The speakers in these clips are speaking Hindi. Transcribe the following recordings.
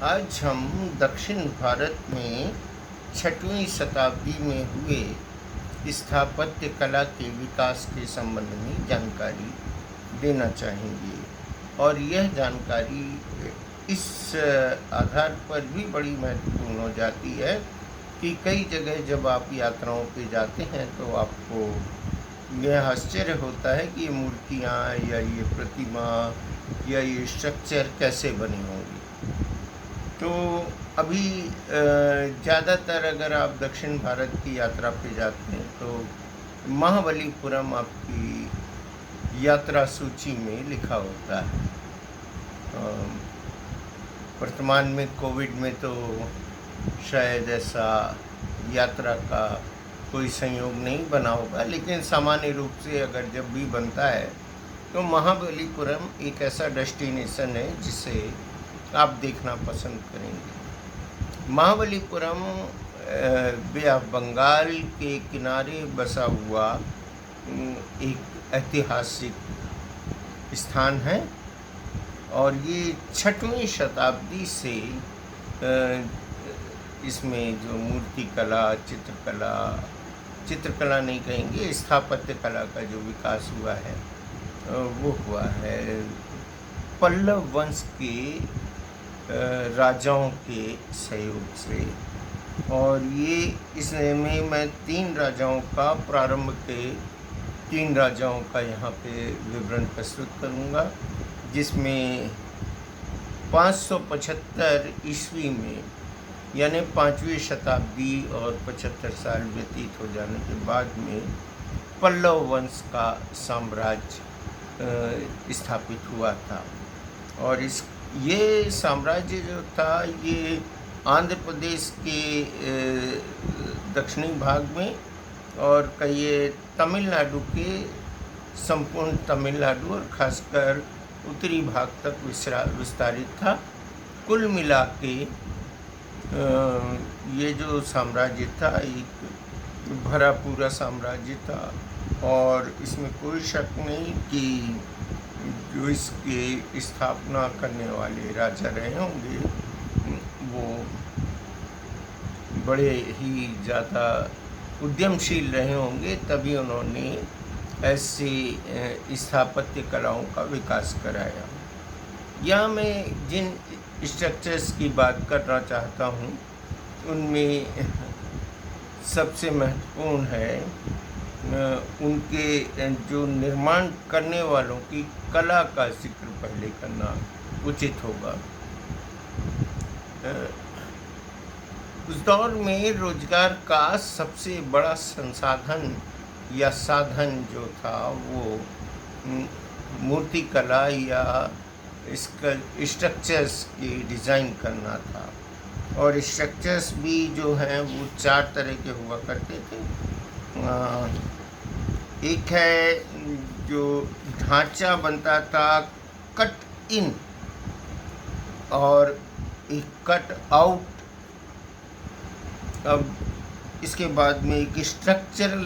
आज हम दक्षिण भारत में 6वीं शताब्दी में हुए स्थापत्य कला के विकास के संबंध में जानकारी देना चाहेंगे और यह जानकारी इस आधार पर भी बड़ी महत्वपूर्ण हो जाती है कि कई जगह जब आप यात्राओं पे जाते हैं तो आपको यह आश्चर्य होता है कि ये मूर्तियाँ या ये प्रतिमा या ये स्ट्रक्चर कैसे बनी होंगी। तो अभी ज़्यादातर अगर आप दक्षिण भारत की यात्रा पे जाते हैं तो महाबलीपुरम आपकी यात्रा सूची में लिखा होता है। वर्तमान में कोविड में तो शायद ऐसा यात्रा का कोई संयोग नहीं बना होगा, लेकिन सामान्य रूप से अगर जब भी बनता है तो महाबलीपुरम एक ऐसा डेस्टिनेशन है जिसे आप देखना पसंद करेंगे। महाबलीपुरम बे ऑफ बंगाल के किनारे बसा हुआ एक ऐतिहासिक स्थान है और ये 6वीं शताब्दी से इसमें जो मूर्ति कला, चित्रकला नहीं कहेंगे, स्थापत्य कला का जो विकास हुआ है वो हुआ है पल्लव वंश के राजाओं के सहयोग से। और ये इसमें मैं 3 राजाओं का, प्रारंभ के 3 राजाओं का यहाँ पे विवरण प्रस्तुत करूँगा, जिसमें 575 ईस्वी में यानी 5वीं शताब्दी और 75 साल व्यतीत हो जाने के बाद में पल्लव वंश का साम्राज्य स्थापित हुआ था। और ये साम्राज्य जो था ये आंध्र प्रदेश के दक्षिणी भाग में और कहिए तमिलनाडु के संपूर्ण तमिलनाडु और खासकर उत्तरी भाग तक विस्तारित था। कुल मिला के ये जो साम्राज्य था एक भरा पूरा साम्राज्य था और इसमें कोई शक नहीं कि जो इसके स्थापना करने वाले राजा रहे होंगे वो बड़े ही ज़्यादा उद्यमशील रहे होंगे, तभी उन्होंने ऐसी स्थापत्य कलाओं का विकास कराया। यहाँ मैं जिन स्ट्रक्चर्स की बात करना चाहता हूँ उनमें सबसे महत्वपूर्ण है उनके जो निर्माण करने वालों की कला का जिक्र पहले करना उचित होगा। उस दौर में रोजगार का सबसे बड़ा संसाधन या साधन जो था वो मूर्ति कला या इसका स्ट्रक्चर्स की डिज़ाइन करना था। और स्ट्रक्चर्स भी जो हैं वो 4 तरह के हुआ करते थे। एक है जो ढांचा बनता था कट इन और एक कट आउट। अब इसके बाद में एक स्ट्रक्चरल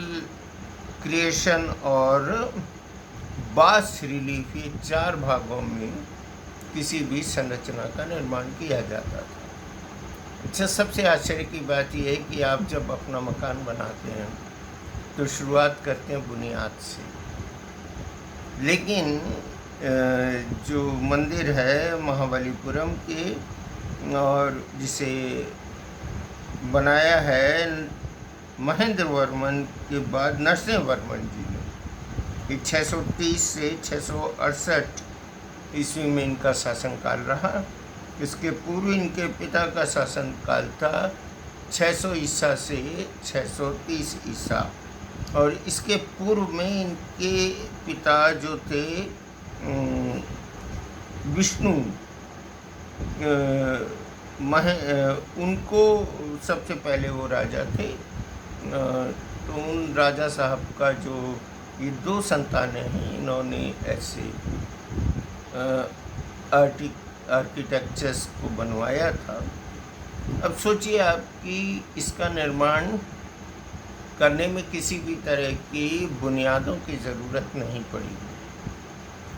क्रिएशन और बास रिलीफ, ये 4 भागों में किसी भी संरचना का निर्माण किया जाता था। अच्छा, सबसे आश्चर्य की बात यह है कि आप जब अपना मकान बनाते हैं तो शुरुआत करते हैं बुनियाद से, लेकिन जो मंदिर है महाबलीपुरम के और जिसे बनाया है महेंद्र वर्मन के बाद नरसिंहवर्मन जी ने, 630 से 668 ईस्वी में इनका शासनकाल रहा। इसके पूर्व इनके पिता का शासनकाल था 600 ईसा से 630 ईसा और इसके पूर्व में इनके पिता जो थे विष्णु, उनको सबसे पहले वो राजा थे। तो उन राजा साहब का जो ये 2 संतानें हैं, इन्होंने ऐसे आर्किटेक्चर्स को बनवाया था। अब सोचिए आप कि इसका निर्माण करने में किसी भी तरह की बुनियादों की ज़रूरत नहीं पड़ी।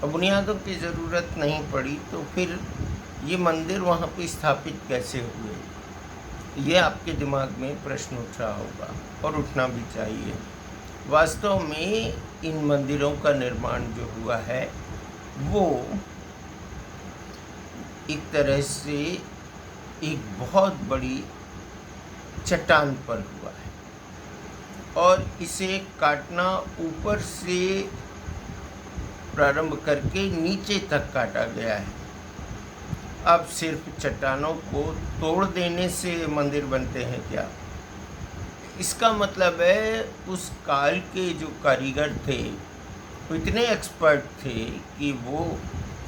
अब बुनियादों की ज़रूरत नहीं पड़ी तो फिर ये मंदिर वहाँ पे स्थापित कैसे हुए? ये आपके दिमाग में प्रश्न उठ रहा होगा और उठना भी चाहिए। वास्तव में इन मंदिरों का निर्माण जो हुआ है वो एक तरह से एक बहुत बड़ी चट्टान पर हुआ है और इसे काटना ऊपर से प्रारंभ करके नीचे तक काटा गया है। अब सिर्फ चट्टानों को तोड़ देने से मंदिर बनते हैं क्या? इसका मतलब है उस काल के जो कारीगर थे वो इतने एक्सपर्ट थे कि वो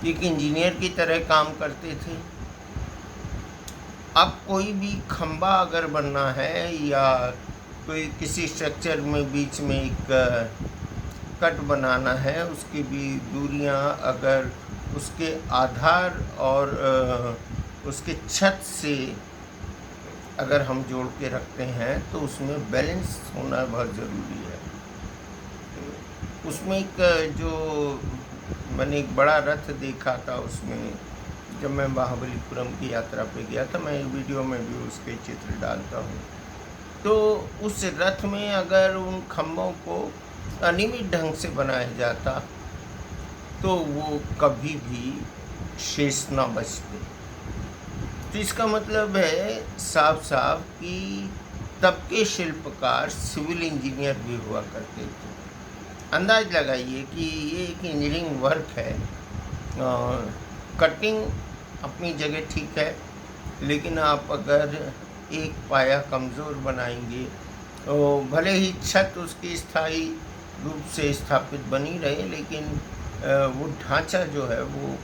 एक इंजीनियर की तरह काम करते थे। अब कोई भी खंबा अगर बनना है या कोई किसी स्ट्रक्चर में बीच में एक कट बनाना है, उसकी भी दूरियां अगर उसके आधार और उसके छत से अगर हम जोड़ के रखते हैं तो उसमें बैलेंस होना बहुत ज़रूरी है। उसमें एक जो मैंने एक बड़ा रथ देखा था, उसमें जब मैं महाबलीपुरम की यात्रा पे गया था, मैं वीडियो में भी उसके चित्र डालता हूँ, तो उस रथ में अगर उन खम्भों को अनियमित ढंग से बनाया जाता तो वो कभी भी शेष न बचते। तो इसका मतलब है साफ साफ कि तब के शिल्पकार सिविल इंजीनियर भी हुआ करते थे। अंदाज लगाइए कि ये एक इंजीनियरिंग वर्क है। कटिंग अपनी जगह ठीक है, लेकिन आप अगर एक पाया कमज़ोर बनाएंगे तो भले ही छत उसकी स्थायी रूप से स्थापित बनी रहे, लेकिन वो ढांचा जो है वो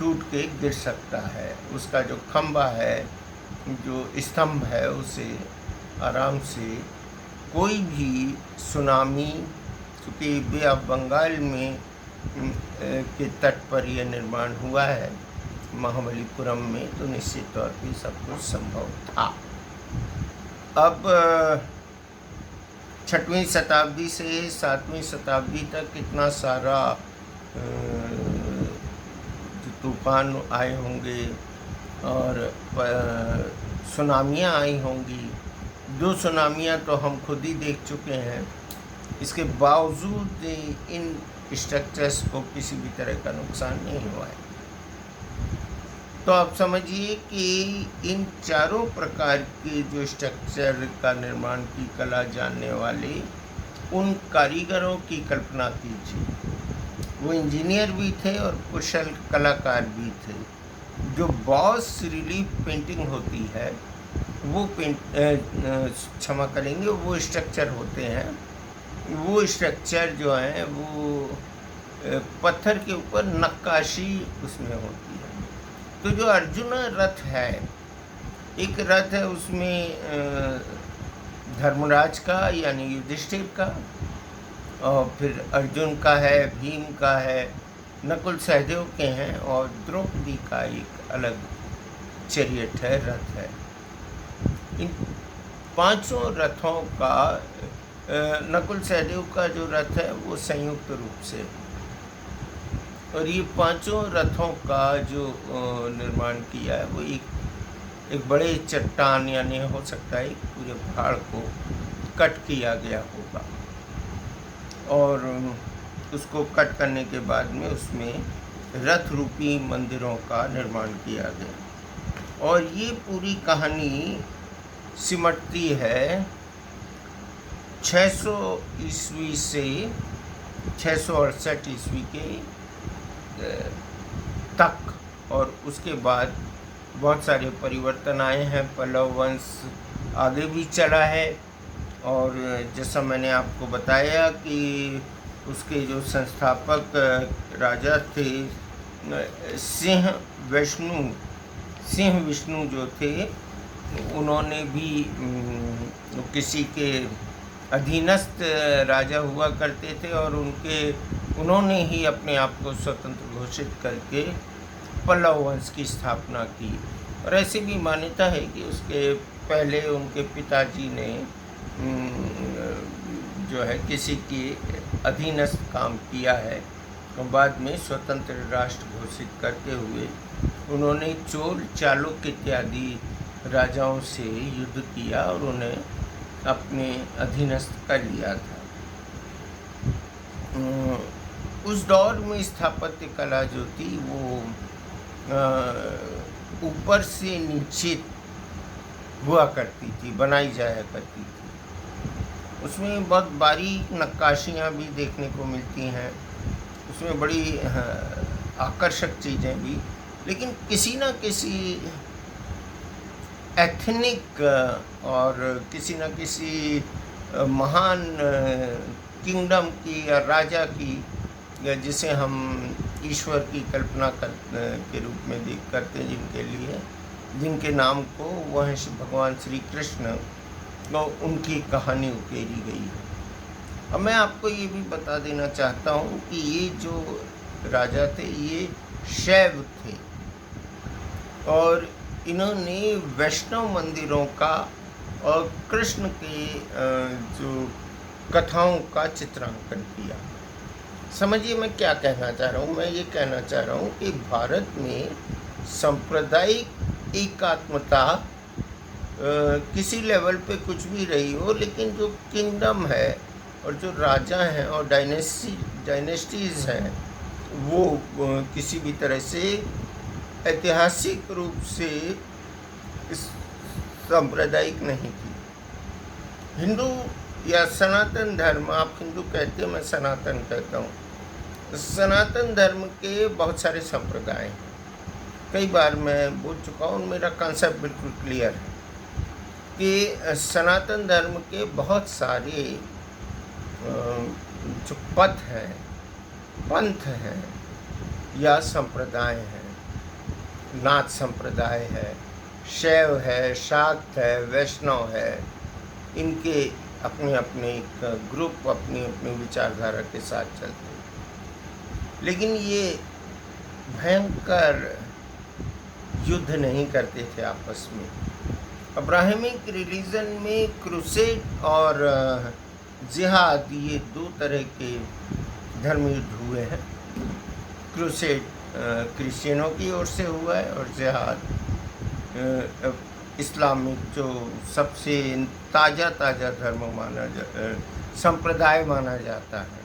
टूट के गिर सकता है। उसका जो खंभा है, जो स्तंभ है, उसे आराम से कोई भी सुनामी, क्योंकि बे ऑफ बंगाल में के तट पर यह निर्माण हुआ है महाबलीपुरम में, तो निश्चित तौर पे सब कुछ संभव था। अब 6वीं शताब्दी से 7वीं शताब्दी तक कितना सारा तूफान आए होंगे और सुनामियाँ आई होंगी। 2 सुनामियाँ तो हम खुद ही देख चुके हैं। इसके बावजूद इन स्ट्रक्चर्स को किसी भी तरह का नुकसान नहीं हुआ है। तो आप समझिए कि इन चारों प्रकार के जो स्ट्रक्चर का निर्माण की कला जानने वाले उन कारीगरों की कल्पना कीजिए। वो इंजीनियर भी थे और कुशल कलाकार भी थे। जो बॉस रिलीफ पेंटिंग होती है वो क्षमा करेंगे, वो स्ट्रक्चर होते हैं, वो स्ट्रक्चर जो हैं वो पत्थर के ऊपर नक्काशी उसमें होती है। तो जो अर्जुन रथ है, एक रथ है उसमें धर्मराज का यानी युधिष्ठिर का, और फिर अर्जुन का है, भीम का है, नकुल सहदेव के हैं, और द्रौपदी का एक अलग चैरियट है, रथ है। इन 5 रथों का नकुल सहदेव का जो रथ है वो संयुक्त रूप से, और ये 5 रथों का जो निर्माण किया है वो एक बड़े चट्टान यानी हो सकता है पूरे पहाड़ को कट किया गया होगा, और उसको कट करने के बाद में उसमें रथ रूपी मंदिरों का निर्माण किया गया। और ये पूरी कहानी सिमटती है 600 ईस्वी से 668 ईस्वी के तक, और उसके बाद बहुत सारे परिवर्तन आए हैं। पल्लव वंश आगे भी चला है, और जैसा मैंने आपको बताया कि उसके जो संस्थापक राजा थे सिंह विष्णु जो थे, उन्होंने भी किसी के अधीनस्थ राजा हुआ करते थे, और उन्होंने ही अपने आप को स्वतंत्र घोषित करके पल्लव वंश की स्थापना की। और ऐसी भी मान्यता है कि उसके पहले उनके पिताजी ने जो है किसी के अधीनस्थ काम किया है, और बाद में स्वतंत्र राष्ट्र घोषित करते हुए उन्होंने चोल, चालुक्य इत्यादि राजाओं से युद्ध किया और उन्हें अपने अधीनस्थ कर लिया था। उस दौर में स्थापत्य कला जो थी वो ऊपर से नीचे हुआ करती थी, बनाई जाया करती थी। उसमें बहुत बारीक नक्काशियाँ भी देखने को मिलती हैं, उसमें बड़ी आकर्षक चीज़ें भी, लेकिन किसी न किसी एथनिक और किसी न किसी महान किंगडम की या राजा की, या जिसे हम ईश्वर की कल्पना के रूप में देख करते हैं, जिनके नाम को वह भगवान श्री कृष्ण तो उनकी कहानी उकेरी गई है। अब मैं आपको ये भी बता देना चाहता हूँ कि ये जो राजा थे ये शैव थे और इन्होंने वैष्णव मंदिरों का और कृष्ण के जो कथाओं का चित्रांकन किया। समझिए मैं क्या कहना चाह रहा हूँ। मैं ये कहना चाह रहा हूँ कि भारत में सांप्रदायिक एकात्मता किसी लेवल पे कुछ भी रही हो, लेकिन जो किंगडम है और जो राजा हैं और डायनेस्टीज़ हैं वो किसी भी तरह से ऐतिहासिक रूप से सांप्रदायिक नहीं थी। हिंदू या सनातन धर्म, आप हिंदू कहते हैं, मैं सनातन कहता हूँ। सनातन धर्म के बहुत सारे संप्रदाय हैं, कई बार मैं बोल चुका हूँ, मेरा कॉन्सेप्ट बिल्कुल क्लियर है कि सनातन धर्म के बहुत सारे जो पथ हैं, पंथ हैं या संप्रदाय हैं, नाथ संप्रदाय है, शैव है, शाक्त है, वैष्णव है, इनके अपने अपने एक ग्रुप अपनी अपनी विचारधारा के साथ चलते हैं। लेकिन ये भयंकर युद्ध नहीं करते थे आपस में। अब्राहमिक रिलीजन में क्रूसेड और जिहाद, ये दो तरह के धर्म युद्ध हुए हैं। क्रूसेड क्रिश्चियनों की ओर से हुआ है और जिहाद इस्लामिक जो सबसे ताज़ा धर्म संप्रदाय माना जाता है।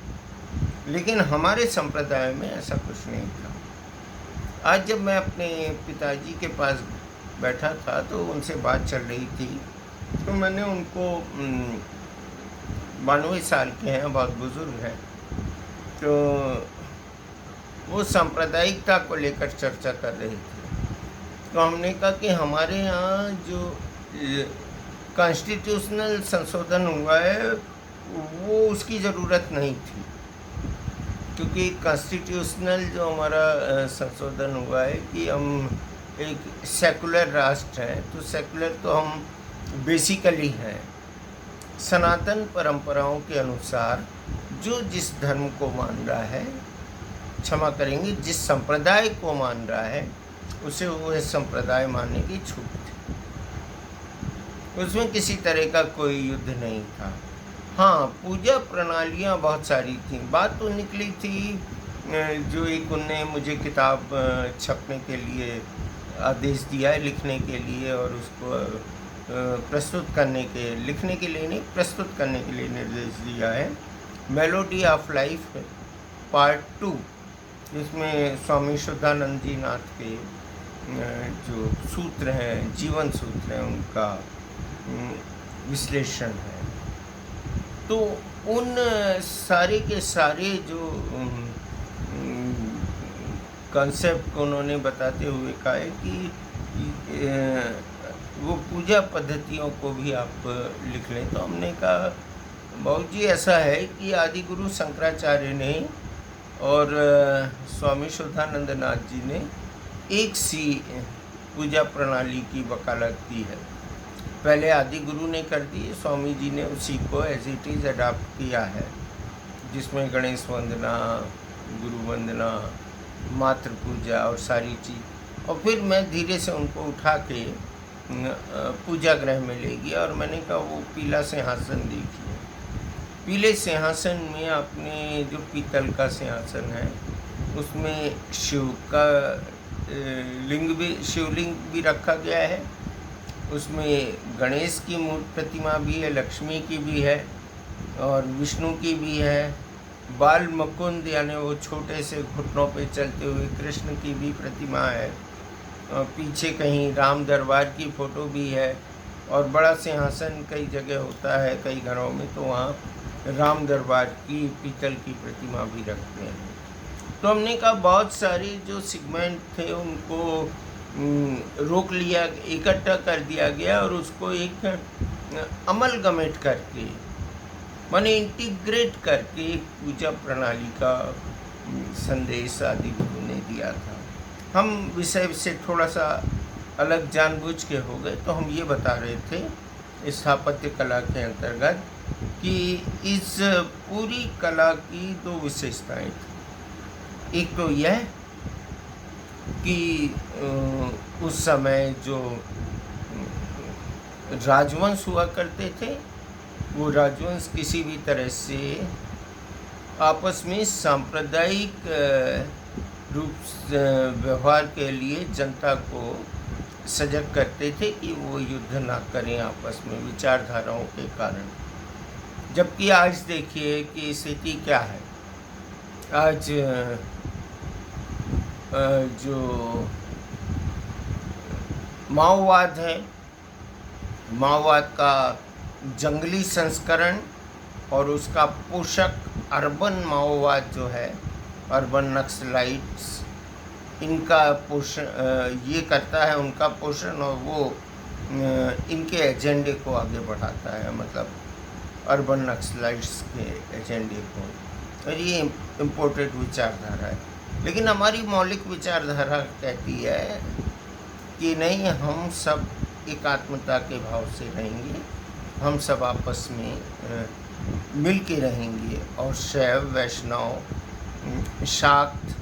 लेकिन हमारे संप्रदाय में ऐसा कुछ नहीं था। आज जब मैं अपने पिताजी के पास बैठा था तो उनसे बात चल रही थी, तो मैंने उनको 92 साल के हैं, बहुत बुज़ुर्ग हैं, तो वो सांप्रदायिकता को लेकर चर्चा कर रहे थे। तो हमने कहा कि हमारे यहाँ जो कॉन्स्टिट्यूशनल संशोधन हुआ है वो उसकी ज़रूरत नहीं थी, क्योंकि कॉन्स्टिट्यूशनल जो हमारा संशोधन हुआ है कि हम एक सेकुलर राष्ट्र हैं, तो सेकुलर तो हम बेसिकली हैं। सनातन परंपराओं के अनुसार जो जिस धर्म को मान रहा है, क्षमा करेंगे, जिस संप्रदाय को मान रहा है उसे वो संप्रदाय मानने की छूट थी। उसमें किसी तरह का कोई युद्ध नहीं था। हाँ, पूजा प्रणालियाँ बहुत सारी थी। बात तो निकली थी, जो एक उनने मुझे किताब छपने के लिए आदेश दिया है, लिखने के लिए, और उसको प्रस्तुत करने के, लिखने के लिए नहीं, प्रस्तुत करने के लिए निर्देश दिया है, मेलोडी ऑफ लाइफ पार्ट 2, जिसमें स्वामी शुद्धानंद जी नाथ के जो सूत्र हैं, जीवन सूत्र हैं, उनका विश्लेषण है। तो उन सारे के सारे जो कॉन्सेप्ट को उन्होंने बताते हुए कहा है कि वो पूजा पद्धतियों को भी आप लिख लें। तो हमने कहा बाबू जी ऐसा है कि आदि गुरु शंकराचार्य ने और स्वामी शुद्धानंद नाथ जी ने एक सी पूजा प्रणाली की वकालत की है। पहले आदि गुरु ने कर दी, स्वामी जी ने उसी को एज इट इज़ अडॉप्ट किया है, जिसमें गणेश वंदना, गुरु वंदना, मातृ पूजा और सारी चीज़। और फिर मैं धीरे से उनको उठा के पूजा गृह में ले गया और मैंने कहा वो पीला सिंहासन देखिए। पीले सिंहासन में आपने जो पीतल का सिंहासन है उसमें शिव का लिंग भी, शिवलिंग भी रखा गया है। उसमें गणेश की प्रतिमा भी है, लक्ष्मी की भी है और विष्णु की भी है। बाल मुकुंद यानी वो छोटे से घुटनों पे चलते हुए कृष्ण की भी प्रतिमा है। और पीछे कहीं राम दरबार की फ़ोटो भी है और बड़ा सिंहासन कई जगह होता है कई घरों में, तो वहाँ राम दरबार की पीतल की प्रतिमा भी रखते हैं। तो हमने कहा बहुत सारे जो सेगमेंट थे उनको रोक लिया, इकट्ठा कर दिया गया और उसको एक अमलगमेट करके, माने इंटीग्रेट करके एक पूजा प्रणाली का संदेश आदि गुरु ने दिया था। हम विषय से थोड़ा सा अलग जानबूझ के हो गए, तो हम ये बता रहे थे स्थापत्य कला के अंतर्गत कि इस पूरी कला की दो विशेषताएं थी। एक तो यह कि उस समय जो राजवंश हुआ करते थे, वो राजवंश किसी भी तरह से आपस में सांप्रदायिक रूप से व्यवहार के लिए जनता को सजग करते थे कि वो युद्ध ना करें आपस में विचारधाराओं के कारण। जबकि आज देखिए कि स्थिति क्या है। आज जो माओवाद है, माओवाद का जंगली संस्करण और उसका पोषक अर्बन माओवाद जो है, अर्बन नक्सलाइट्स, इनका पोषण ये करता है, उनका पोषण, और वो इनके एजेंडे को आगे बढ़ाता है, मतलब अर्बन नक्सलाइट्स के एजेंडे को। और ये इम्पोर्टेड विचारधारा है। लेकिन हमारी मौलिक विचारधारा कहती है कि नहीं, हम सब एकात्मता के भाव से रहेंगे, हम सब आपस में मिल के रहेंगे। और शैव, वैष्णव, शाक्त,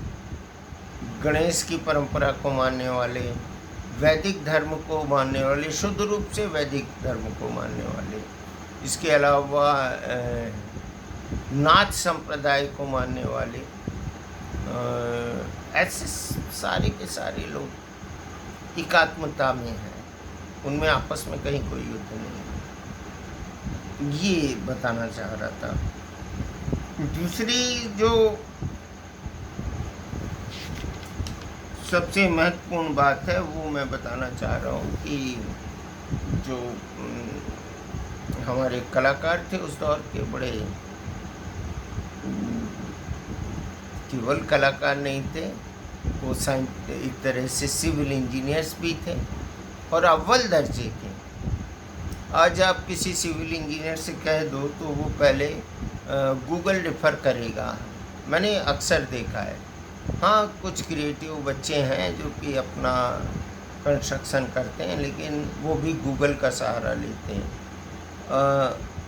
गणेश की परंपरा को मानने वाले, वैदिक धर्म को मानने वाले, शुद्ध रूप से वैदिक धर्म को मानने वाले, इसके अलावा नाथ संप्रदाय को मानने वाले, ऐसे सारे के सारे लोग एकात्मता में हैं, उनमें आपस में कहीं कोई युद्ध नहीं है। ये बताना चाह रहा था। दूसरी जो सबसे महत्वपूर्ण बात है वो मैं बताना चाह रहा हूँ कि जो हमारे कलाकार थे उस दौर के, बड़े केवल कलाकार नहीं थे, वो एक तरह से सिविल इंजीनियर्स भी थे और अव्वल दर्जे के। आज आप किसी सिविल इंजीनियर से कह दो तो वो पहले गूगल रेफ़र करेगा, मैंने अक्सर देखा है। हाँ, कुछ क्रिएटिव बच्चे हैं जो कि अपना कंस्ट्रक्शन करते हैं, लेकिन वो भी गूगल का सहारा लेते हैं।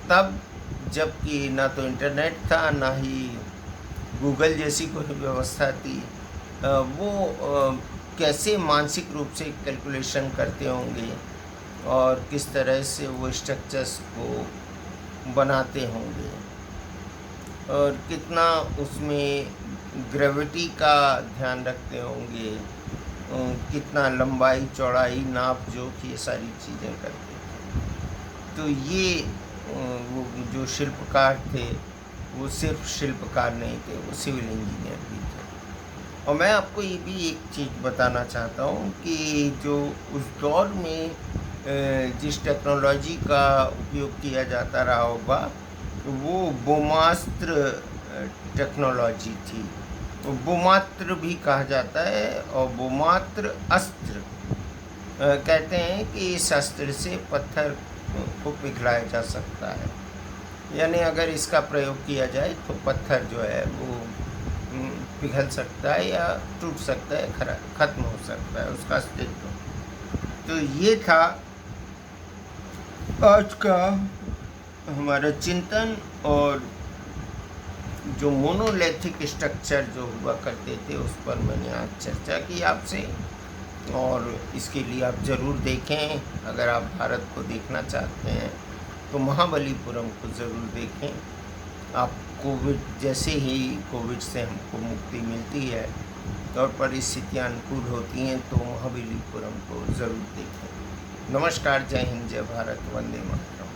तब जबकि ना तो इंटरनेट था, ना ही गूगल जैसी कोई व्यवस्था थी, वो कैसे मानसिक रूप से कैलकुलेशन करते होंगे और किस तरह से वो स्ट्रक्चर्स को बनाते होंगे और कितना उसमें ग्रेविटी का ध्यान रखते होंगे, कितना लंबाई, चौड़ाई, नाप, जोख, ये सारी चीज़ें करते थे। तो ये वो जो शिल्पकार थे वो सिर्फ शिल्पकार नहीं थे, वो सिविल इंजीनियर भी थे। और मैं आपको ये भी एक चीज़ बताना चाहता हूँ कि जो उस दौर में जिस टेक्नोलॉजी का उपयोग किया जाता रहा होगा वो ब्रह्मास्त्र टेक्नोलॉजी थी। तो ब्रह्मास्त्र भी कहा जाता है और ब्रह्मास्त्र अस्त्र कहते हैं कि इस अस्त्र से पत्थर को पिघलाया जा सकता है, यानी अगर इसका प्रयोग किया जाए तो पत्थर जो है वो पिघल सकता है या टूट सकता है, ख़त्म हो सकता है उसका अस्तित्व। तो ये था आज का हमारा चिंतन। और जो मोनोलिथिक स्ट्रक्चर जो हुआ करते थे उस पर मैंने आज चर्चा की आपसे, और इसके लिए आप ज़रूर देखें। अगर आप भारत को देखना चाहते हैं तो महाबलीपुरम को ज़रूर देखें। आप कोविड, जैसे ही कोविड से हमको मुक्ति मिलती है और परिस्थितियाँ अनुकूल होती हैं तो महाबलीपुरम को ज़रूर देखें। नमस्कार, जय हिंद, जय भारत, वंदे मातरम।